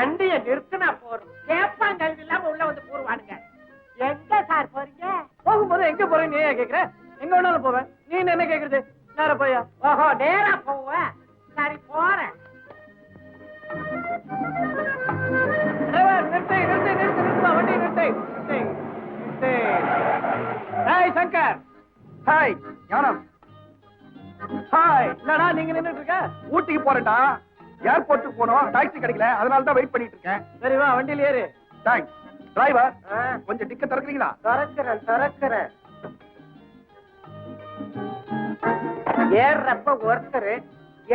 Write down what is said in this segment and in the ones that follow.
வண்டியை நிறுத்தினா போறோம். கேப்பாங்கல்வி இல்லாம உள்ள வந்து போடுவானுங்க. எங்க சார் போறீங்க? போகும்போது எங்க போறேன் நீ கேக்குற? எங்க வேணாலும் போவேன். நீ என்ன கேக்குறது? நேரா போயா? ஓஹோ, நேரா போவேன். சரி போறேன். நிறுத்து நிறுத்து நிறுத்து நிறுத்துமா வண்டி நிறுத்து. ஹாய் சங்கர். ஹாய் ஞானம். ஹாய். என்னடா நீங்க நின்னுட்டு இருக்க? ஊட்டிக்கு போறேன்டா. ஏர்போர்ட்டுக்கு போனோம், டாக்ஸி கிடைக்கல, அதனால தான் வெயிட் பண்ணிட்டு இருக்கேன். சரி வா வண்டியில ஏறு. தேங்க்ஸ். டிரைவர் கொஞ்சம் டிக்கெட் திறக்கிறீங்களா? திறக்கிறேன். ஏறப்ப ஒருத்தர்,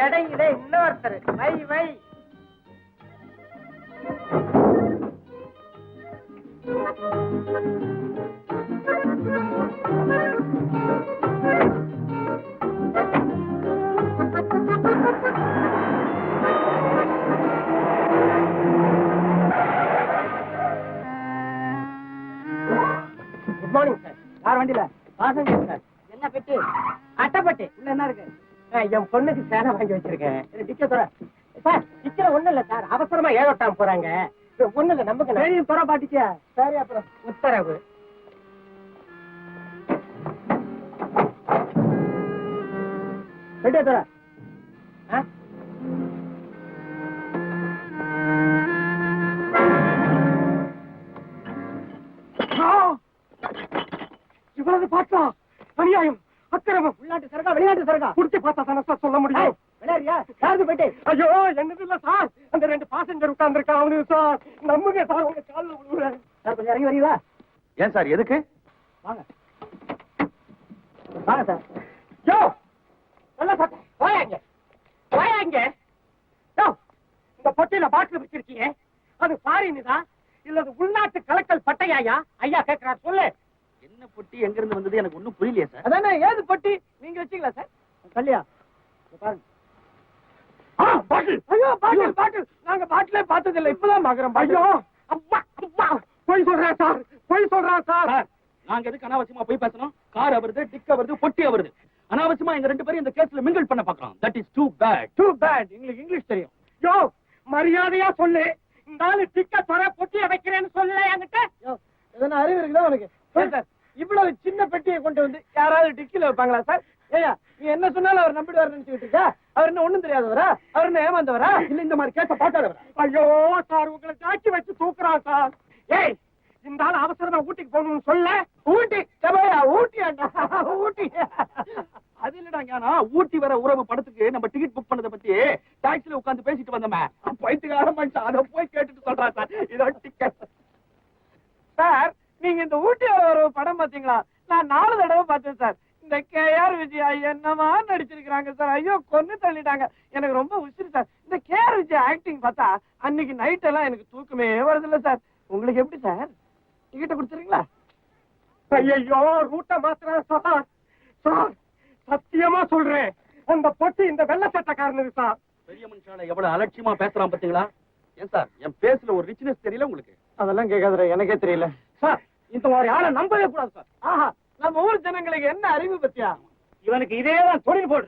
இடையில இன்னொருத்தர். வை. Good morning sir. யார் வண்டியில? Passenger sir. என்ன பெட்டி? அட்டைப்பட்டி. உள்ள என்ன இருக்கு? என் பொண்ணுக்கு சேலை வாங்கி வச்சிருக்கேன். Ticket sir. டிக்கெட் ஒண்ணும் இல்ல சார், அவசரமா ஏழோட்டாம போறாங்க. ஒண்ணு இல்ல, நமக்கு சரி தர பாட்டிச்சியா? சரி, அப்புறம் உத்தரவு. ரெடியா தர? இவ்வளவு பார்த்தா அநியாயம், அக்கிரமம். உள்நாட்டு சரக்கா வெளிநாட்டு சரக்கா? குடிச்சு பார்த்தா தானே சார் சொல்ல முடியும். விளையாடுறியா? யாருக்கு போயிட்டு? ஐயோ, என்னது இல்ல சார், அந்த 2 பாசஞ்சர் உட்கார்ந்துருக்கான் அவனு சார். நம்புங்க சார், உங்க காலில் விழுவுறேன். கொஞ்சம் இறங்கி வரீங்களா? ஏன் சார், எதுக்கு? வாங்க வாங்க சார். யோ நல்ல சார், வாயாங்க. யோ, இந்த பொட்டியில பாட்டில் வச்சிருக்கீங்க, அது ஃபாரின் தான் இல்ல அது உள்நாட்டு கலக்கல் பட்டையாயா? ஐயா கேட்கிறார், சொல்லு. என்ன பொட்டி எங்க இருந்து வந்தது எனக்கு ஒண்ணும் புரியலையே சார். அதானே, ஏது பொட்டி நீங்க வச்சீங்களா சார்? கல்யா பாருங்க. பாட்டில். ஐயோ, பாட்டில். நாங்க பாட்டிலே பார்த்தது இல்ல, இப்பதான் பாக்குறோம். ஐயோ, அப்பா போய் சொல்றேன் சார். நாங்க எதுக்கு அனாவசியமா போய் பேசணும்? கார் அவருது, டிக் அவருது, பொட்டி அவருது. அனாவசியமா எங்க 2 பேரும் இந்த கேஸ்ல மிங்கிள் பண்ண பாக்குறோம். That is too bad. எங்களுக்கு இங்கிலீஷ் தெரியும். யோ, மரியாதையா சொல்லு. இந்த ஆளு டிக்கெட் வர பொட்டிய வைக்கிறேன்னு சொல்லல என்கிட்ட. எதனா அறிவு இருக்குதா உனக்கு? சார், இவ்வளவு சின்ன பெட்டியை கொண்டு வந்து யாராவது டிக்கில வைப்பாங்களா சார்? ஏயா, நீ என்ன சொன்னாலும் அவர் நம்பிடுவார் நினைச்சுக்கிட்டு இருக்கா? அவர் என்ன ஒண்ணும் தெரியாதவரா? அவர் என்ன ஏமாந்தவரா? இல்ல இந்த மாதிரி கேஸ பார்க்காதவரா? ஐயோ சார், உங்களை சாட்சி வச்சு தூக்குறான் சார். ஏய், இந்த ஆள் அவசரமா ஊட்டிக்கு போகணும்னு சொல்ல. ஊட்டி செபையா? ஊட்டியாண்டா? ஊட்டி அது இல்லடா ஞானா, ஊட்டி வர உறவு படத்துக்கு நம்ம டிக்கெட் புக் பண்ணத பத்தி டாக்ஸில உட்கார்ந்து பேசிட்டு வந்தோமே, பைத்தியக்கார மனுஷன் அத போய் கேட்டுட்டு சொல்றான் சார், இதான் டிக்கெட். சார், நீங்க இந்த ஊட்டி ஒரு படம் பாத்தீங்களா? நான் 4 தடவை பார்த்தேன் சார். இந்த KR விஜயா என்னமா நடிச்சிருக்காங்க சார். ஐயோ, கொன்னு தள்ளிட்டாங்க. எனக்கு ரொம்ப உசிறு சார். இந்த KR விஜயா ஆக்டிங் பார்த்தா அன்னைக்கு நைட் எல்லாம் எனக்கு தூக்கமே வருதில்ல சார். உங்களுக்கு எப்படி சார்? டிக்கெட்டை கொடுத்துறீங்களா? ஐயோ, ரூட்டை மாத்திரம் சார். சார், சத்தியமா சொல்றேன், அந்த பொட்டி இந்த வெள்ள சட்டக்காரனுக்கு சார். பெரிய மனுஷால எவ்வளவு அலட்சியமா பேசுறான் பாத்தீங்களா? ஏன் சார், என் பேஸ்ல ஒரு ரிச்னஸ் தெரியல உங்களுக்கு? அதெல்லாம் கேட்காத, எனக்கே தெரியல சார். இந்த மாதிரி ஆளை நம்பவே கூடாது சார். ஆஹா, நம்ம ஊர் ஜனங்களுக்கு என்ன அறிவு பத்தியா? இவனுக்கு இதேதான் தொழில் போடு.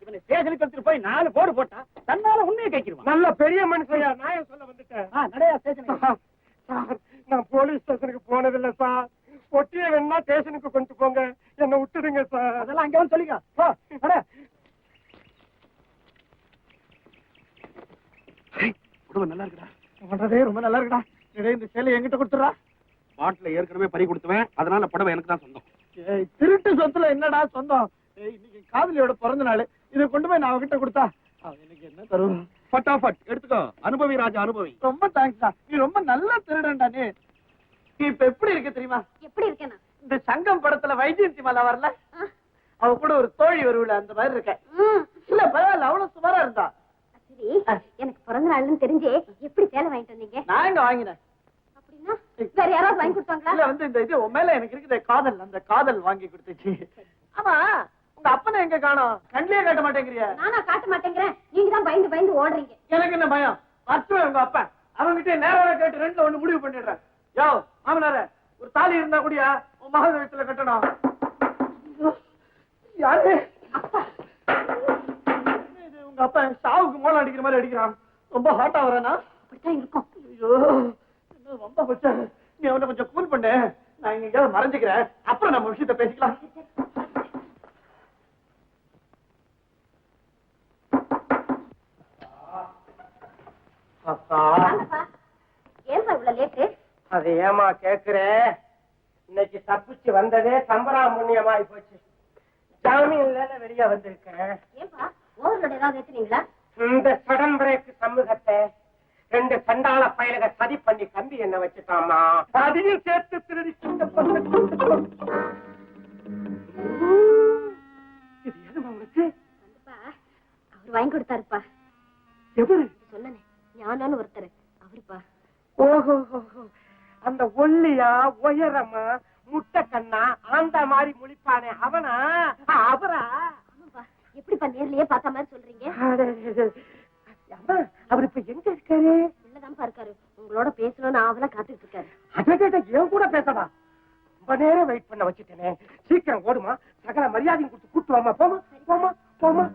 இவனை ஸ்டேஷனுக்கு எடுத்துட்டு போய் 4 போடு போட்டா தன்னால உண்மையை கேட்கிறான். நல்ல பெரிய மனுஷையா, நான் சொல்ல வந்துட்டேன். நிறைய ஸ்டேஷன் சார், நான் போலீஸ் ஸ்டேஷனுக்கு போனதில்லை சார். பொட்டியை வேணா ஸ்டேஷனுக்கு கொண்டு போங்க, என்ன விட்டுடுங்க சார். அதெல்லாம் அங்க வந்து சொல்லிக்க. நல்லா இருக்குடா. பண்றதே ரொம்ப நல்லா இருக்குடா. இந்த சேலை என்கிட்ட கொடுத்துறா. பாட்டில ஏற்கனவே பறி கொடுத்துவேன், அதனால புடவை எனக்கு தான் சொந்தம். திருட்டு சொத்துல என்னடா சொந்தம்? இன்னைக்கு காதலியோட பிறந்த நாள், இதை கொண்டு போய் நான் அவகிட்ட கொடுத்தா எனக்கு என்ன தருவோம்? பட்டாபட் எடுத்துக்கோ. அனுபவி ராஜா, அனுபவி. ரொம்ப தேங்க்ஸ்டா, நீ ரொம்ப நல்ல திருடன்டா. நீ இப்ப எப்படி இருக்க தெரியுமா? எப்படி இருக்கேனா? இந்த சங்கம் படத்துல வைஜெயந்தி மாலா வரல, அவ கூட ஒரு தோழி வருவில, அந்த மாதிரி இருக்க. இல்ல பரவாயில்ல, அவ்வளவு சுமாரா இருந்தா. சரி, எனக்கு பிறந்த நாள்னு தெரிஞ்சு எப்படி சேலை வாங்கிட்டு வந்தீங்க? நான் எங்க வாங்கினேன்? அப்படின்னா வேற யாராவது வாங்கி கொடுத்தாங்களா? இல்ல வந்து இந்த இது உன் மேல எனக்கு இருக்குது காதல், அந்த காதல் வாங்கி கொடுத்துச்சு. ஆமா, உங்க அப்பனை எங்க காணோம்? கண்ணிலே காட்ட மாட்டேங்கிறியா? நானா காட்ட மாட்டேங்கிறேன், நீங்க தான் பயந்து பயந்து ஓடுறீங்க. எனக்கு என்ன பயம்? பத்துவேன் உங்க அப்பா. அவங்கிட்ட நேரம் கேட்டு 2ல 1 முடிவு பண்ணிடுறேன். யோ மாமனார, ஒரு தாலி இருந்தா கூடியா உன் மகாதேவத்துல கட்டணும். யாரு? உங்க அப்பா சாவுக்கு மோளம் அடிக்கிற மாதிரி அடிக்கிறான். ரொம்ப ஹாட்டா வரானா? அப்படித்தான் இருக்கும். ஐயோ என்ன ரொம்ப பச்சை. நீ அவனை கொஞ்சம் கூல் பண்ணு. நான் இங்க எங்கேயாவது மறைஞ்சுக்கிறேன். அப்புறம் நம்ம விஷயத்த பேசிக்கலாம். வாங்கப்பா. ஏன்பா இவ்வளவு லேட்டு? அது ஏமா கேக்குறேன்? இன்னைக்கு தப்பிச்சு வந்ததே சம்பராமுண்ணியமாயி போச்சு. ஜாமீன்ல வெளியே வந்திருக்கேன். ஏன்பா ஓவர்லோட் ஏதாவது ஏத்துனீங்களா? இந்த சடன் பிரேக் சமூகத்தை 2 சண்டாள பயலுக சதி பண்ணி கம்பி என்ன வச்சுட்டாமா. அதையும் சேர்த்து திருடி இது எதுமா உனக்கு? வந்துப்பா அவர் வாங்கி கொடுத்தாருப்பா. எவரு? சொன்னனே ஞானம்னு ஒருத்தர் அவருப்பா. ஓஹோ, அந்த ஒல்லியா உயரமா முட்டை கண்ணா ஆந்த மாதிரி முழிப்பானே அவனா? அவரா? ஆமாப்பா. எப்படிப்பா நேர்லயே பார்த்த மாதிரி சொல்றீங்க? அவர் இப்ப எங்க இருக்காரு? உள்ளதான்ப்பா இருக்காரு. உங்களோட பேசணும்னு ஆவலா காத்துட்டு இருக்காரு. அட ஏன் கூட பேசவா? ரொம்ப நேரம் வெயிட் பண்ண வச்சுட்டேனே. சீக்கிரம் ஓடுமா, சகல மரியாதையும் கொடுத்து கூட்டு வாமா. போமா போமா போமா.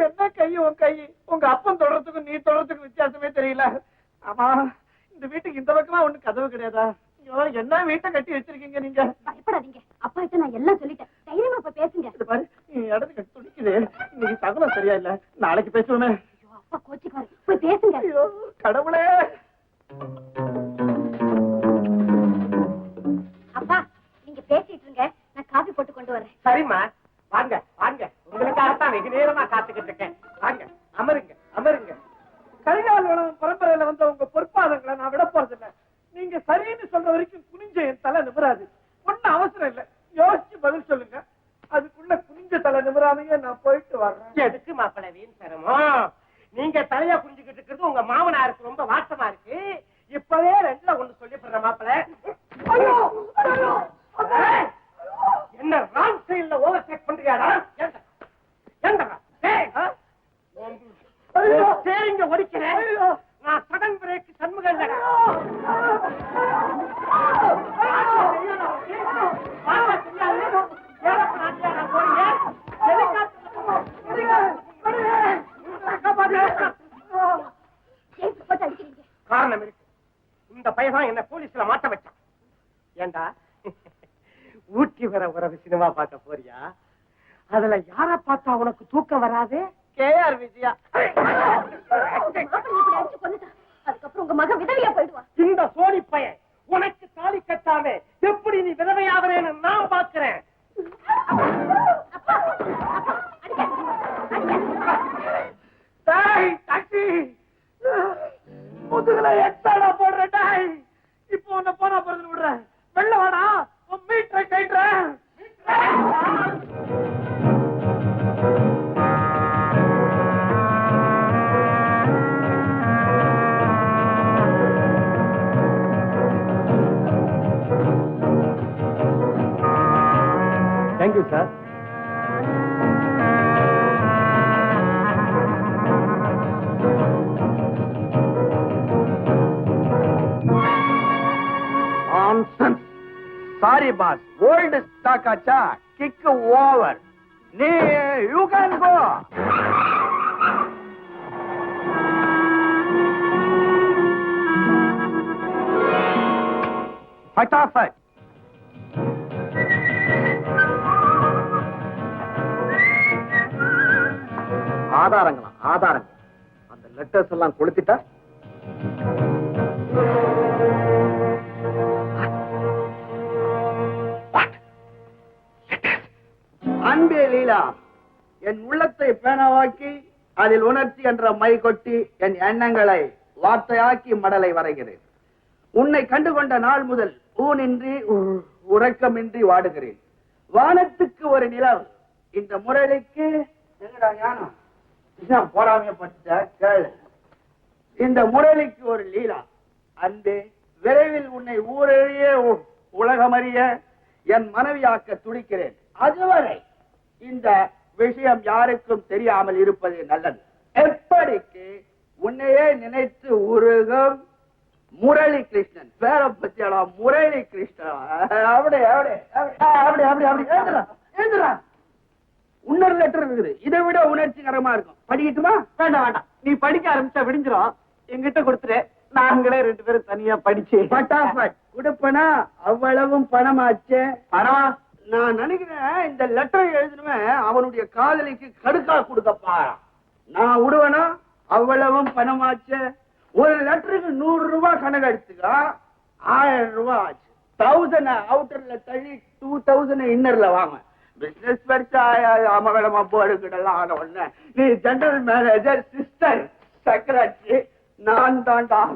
என்ன கை உன் கை? உங்க அப்பன் தொடறதுக்கும் நீ தொடறதுக்கும் வித்தியாசமே தெரியல. ஆமா, இந்த வீட்டுக்கு இந்த பக்கமா ஒண்ணு கதவு கிடையாதா? ஐயோ, என்ன வீட்டை கட்டி வச்சிருக்கீங்க நீங்க? பயப்படாதீங்க, அப்பா கிட்ட நான் எல்லாம் சொல்லிட்டேன். தைரியமா இப்ப பேசுங்க. இது பாரு, நீ இடத்து கட்டி துடிக்குது. இன்னைக்கு சகலம் சரியா இல்ல, நாளைக்கு பேசுவோமே. ஐயோ, அப்பா கோச்சிக்குவாரு. போய் பேசுங்க. ஐயோ கடவுளே. அப்பா நீங்க பேசிட்டு இருங்க, நான் காபி போட்டு கொண்டு வரேன். சரிம்மா, வாங்க வாங்க. உங்களுக்காகத்தான் வெகு நேரமா காத்துக்கிட்டு இருக்கேன். வாங்க, அமருங்க அமருங்க. கரிகாலன் பரம்பரையில வந்த உங்க பொற்பாதங்களை நான் விட போறதில்ல. நீங்க சரின்னு சொல்ற வரைக்கும் குனிஞ்ச என் தலை நிமிராது. ஒன்னும் அவசரம் இல்ல, யோசிச்சு பதில் சொல்லுங்க. அதுக்குள்ள குனிஞ்ச தலை நிமிராமையே நான் போயிட்டு வர்றேன். எதுக்கு மாப்பிள்ளை வீண் சிரமம்? நீங்க தலையா புரிஞ்சுக்கிட்டு இருக்கிறது உங்க மாமனாருக்கு ரொம்ப வாட்டமா இருக்கு. இப்பவே 2ல 1 சொல்லிப்படுற மாப்பிள்ளை. என்ன ராங் சைடுல ஓவர் டேக் பண்றியாடா? சரிங்க ஒடிக்கிறேன். நான் சடன் பிரேக் சண்முகம் இல்லடா. காரணம் இருக்கு. இந்த பையன் என்ன போலீஸ்ல மாட்ட வச்சான். ஏண்டா ஊட்டி வர உறவு சினிமா பார்க்க போறியா? அதுல யார பார்த்தா உனக்கு தூக்கம் வராது? கேஆர் விஜயா. மாப்பிள்ளை இப்படி அடிச்சு கொன்னுட்டா, அதுக்கப்புறம் உங்க மகன் விதவையா போயிடுவா. இந்த சோனி பையன் உனக்கு தாலி கட்டாம எப்படி நீ விதவையாகிறேன்னு நான் பாக்குறேன். அப்பா, அப்பா, அடிக்காதீங்க, அடிக்காதீங்க. டேய் டாக்ஸி, முதுகுல எக்ஸ்ட்ரா போடுற டேய். இப்போ உன்னை போனா போறது விடுறேன். வெள்ள வாடா, உன் மீட்டரை கைட்டுறேன். Thank you sir. Sorry boss, old stock ஆச்சா? Kick over. நீ யூ கேன் கோ. ஃபட்டாஃபட். ஆதாரங்களா? ஆதாரங்கள். அந்த லெட்டர்ஸ் எல்லாம் கொளுத்திட்டா? அன்பே லீலா, என் உள்ளத்தை பேனாவாக்கி அதில் உணர்ச்சி என்ற மை கொட்டி என் எண்ணங்களை வார்த்தையாக்கி மடலை வரைகிறேன். உன்னை கண்டுகொண்ட நாள் முதல் ஊனின்றி உறக்கமின்றி வாடுகிறேன். வானத்துக்கு ஒரு நிலவு, இந்த முரளிக்கு போடாமே பட்ட கேளு. இந்த முரளிக்கு ஒரு லீலா. அன்பே, விரைவில் உன்னை ஊரழிய உலகமறிய என் மனைவியாக்க துடிக்கிறேன். அதுவரை இந்த விஷயம் யாருக்கும் தெரியாமல் இருப்பது நல்லது. எப்படிக்கு உன்னையே நினைத்து உருகும் முரளி கிருஷ்ணன். பேரை பத்தியாளா? முரளி கிருஷ்ணன். அப்படி அப்படி அப்படி அப்படி அப்படி எழுதுறா. இன்னொரு லெட்டர் இருக்குது, இதை விட உணர்ச்சிகரமா இருக்கும். படிக்கட்டுமா? வேண்டாம் வேண்டாம், நீ படிக்க ஆரம்பிச்சா விடிஞ்சிரும். என்கிட்ட கொடுத்துரு, நாங்களே 2 பேரும் தனியா படிச்சு. பட்டாபட் கொடுப்பனா? அவ்வளவும் பணமாச்சே. பணமா? நான் நினைக்கிறேன் இந்த லெட்டர் எழுதுனவன் அவனுடைய காதலிக்கு கடுக்கா கொடுக்கப்பா. நான் விடுவேனா? அவ்வளவும் பணமாச்சே. ஒரு லெட்டருக்கு 100 ரூபாய் கணக்கு எடுத்துக்கா, 1000 ரூபாய் ஆச்சு. 1000 அவுட்டர்ல தள்ளி 2000 இன்னர்ல வாங்க. பிசினஸ் பெருசா அமகலமா போடுக்கிடலாம் ஆன உடனே நீ ஜெனரல் மேனேஜர், சிஸ்டர், செக்ரட்டரி, நான் தான்.